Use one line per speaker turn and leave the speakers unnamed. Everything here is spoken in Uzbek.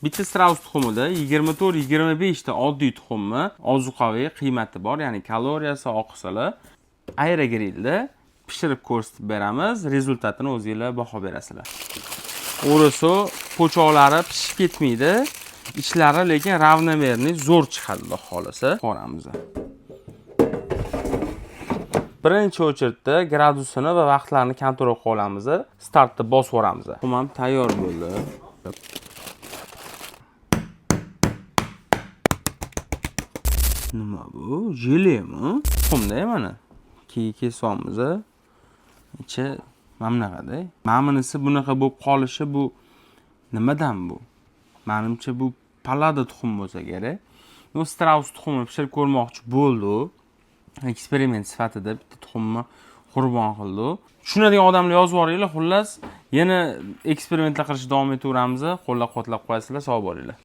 Bitta straus tuxumida 24-25 ta oddiy tuxumni ozuqaviy qiymati bor, ya'ni kaloriyasi, oqsili aerogrilda pishirib ko'rsatib beramiz. Rezultatini o'zingizlar baho berasizlar. O'risi po'choqlari pishib ketmaydi. Ichlari lekin ravnomerniy zo'r chiqadi, xudo xolasa. Qoramiz. Birinchi o'chirtda gradusini va vaqtlarini kontrol qilib olamiz. Startni bosib yuboramiz. Tuxum tayyor bo'ldi. Nima bu? Jelemi? Tuxumda mana. Kesyapmiz. Ichi mamnaqada. Ma'minisi bunaqa bo'lib qolishi bu nimadan bu? Menimcha bu palada tuxum bo'lsa kerak. Bu straus tuxumini pishirib ko'rmoqchi bo'ldi. Eksperiment sifatida bitta tuxumni qurbon qildi. Tushunadigan odamlar yozib yuboringlar. Xullas, yana eksperimentlar qilishda davom etaveramiz. Qo'llab-quvvatlab qo'yasizlar, sog' bo'linglar.